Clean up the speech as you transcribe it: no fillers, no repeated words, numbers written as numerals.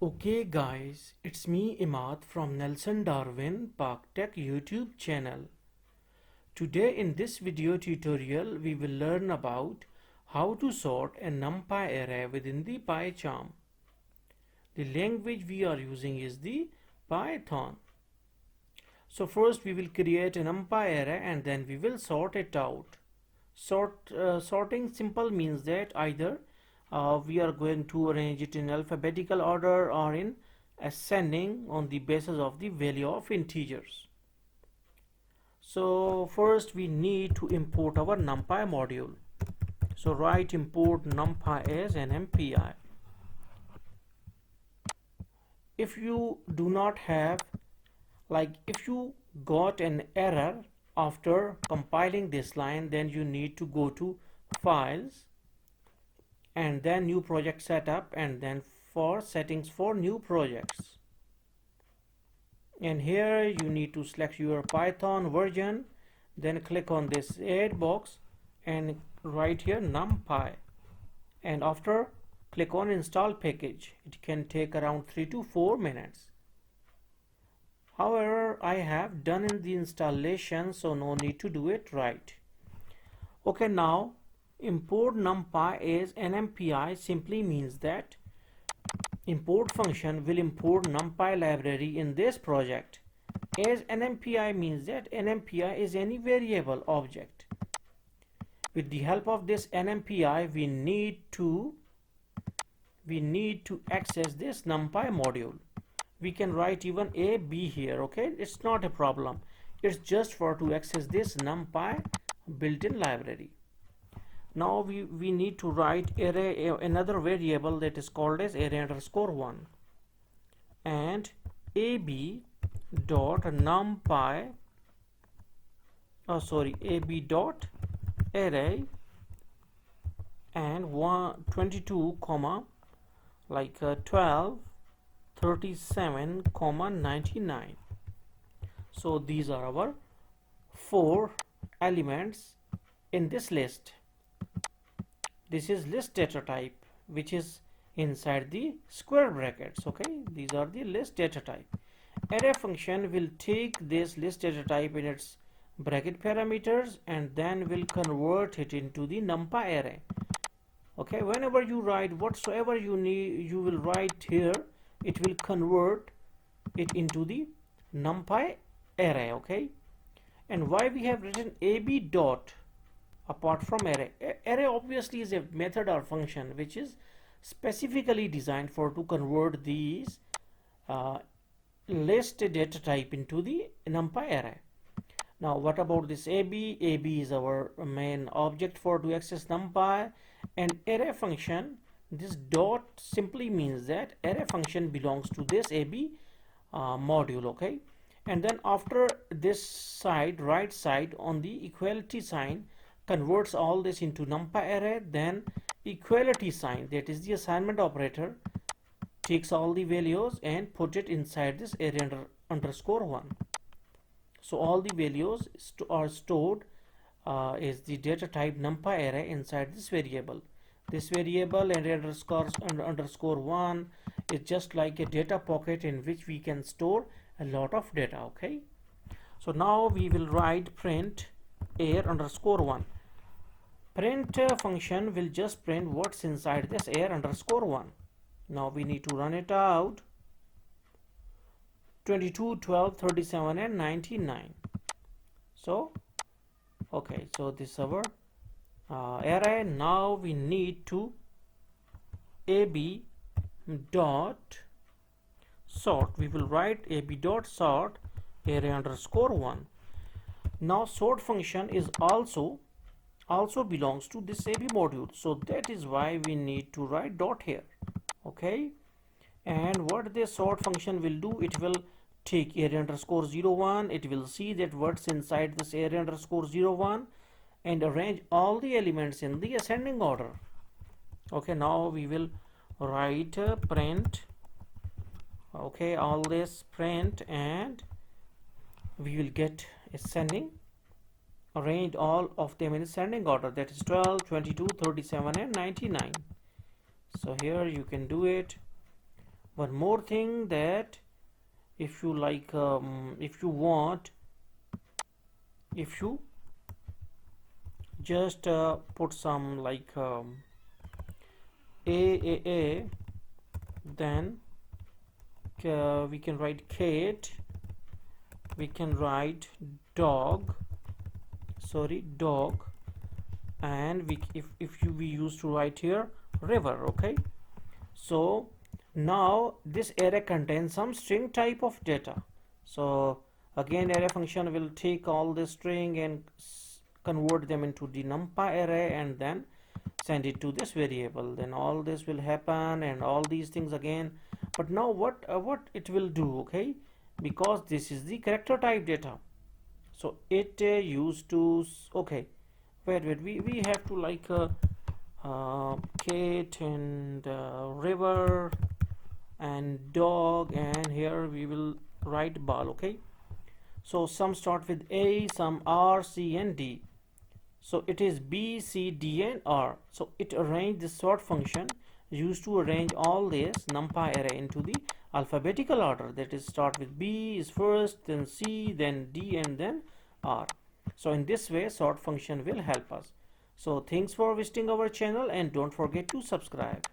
Okay guys, it's me Imad from Nelson Darwin Park Tech YouTube channel. Today in this video tutorial we will learn about how to sort a numpy array within the pycharm. The language we are using is the Python. So first we will create a numpy array and then we will sort it out. Sorting simple means that either we are going to arrange it in alphabetical order or in ascending on the basis of the value of integers. So first we need to import our numpy module. So write import numpy as numpy. If you do not have, if you got an error after compiling this line, then you need to go to files and then new project setup and then for settings for new projects, and here you need to select your Python version, then click on this add box and write here numpy, and after click on install package. It can take around 3 to 4 minutes. However, I have done in the installation, so no need to do it right. Okay, now import numpy as numpy simply means that import function will import numpy library in this project. As numpy means that numpy is any variable object. With the help of this numpy, we need to access this numpy module. We can write even a b here. Okay, it's not a problem. It's just for to access this numpy built-in library. Now we need to write array, another variable that is called as array_1, and ab dot numpy ab dot array and 22 comma 12 37 comma 99. So these are our 4 elements in this list. This is list data type, which is inside the square brackets. Okay, these are the list data type. Array function will take this list data type in its bracket parameters and then will convert it into the numpy array. Okay, whenever you write whatsoever you need, you will write here, it will convert it into the numpy array. Okay, and why we have written ab dot apart from array? Array obviously is a method or function which is specifically designed for to convert these list data type into the numpy array. Now what about this ab? Ab is our main object for to access numpy, and array function, this dot simply means that array function belongs to this ab module. Okay, and then after this side, right side on the equality sign, converts all this into numpy array. Then equality sign, that is the assignment operator, takes all the values and put it inside this array_1. So all the values are stored is the data type numpy array inside this variable. This variable and array_1 is just like a data pocket in which we can store a lot of data. Okay, so now we will write print array_1. Print function will just print what's inside this array_1. Now we need to run it out. 22, 12, 37 and 99. So okay, so this is our array. Now we need to ab dot sort. We will write ab dot sort array_1. Now sort function is also belongs to this ab module, so that is why we need to write dot here. Okay, and what this sort function will do, it will take array_01. It will see that what's inside this array_01 and arrange all the elements in the ascending order. Okay, now we will write print, okay, all this print, and we will get ascending, arrange all of them in ascending order, that is 12, 22, 37 and 99. So here you can do it. One more thing, that if you like, if you want, if you just put some like a, then we can write cat, we can write dog, sorry, dog, and we used to write here river. Okay, so now this array contains some string type of data. So again, array function will take all the string and convert them into the numpy array and then send it to this variable. Then all this will happen and all these things again. But now what it will do, okay, because this is the character type data, so it used to okay, wait, we have to like cat and river and dog, and here we will write ball. Okay, so some start with A, some R, C and D, so it is B, C, D and R. So it arranged the sort function used to arrange all this numpy array into the alphabetical order, that is start with B is first, then C, then D and then R. So in this way sort function will help us. So thanks for visiting our channel and don't forget to subscribe.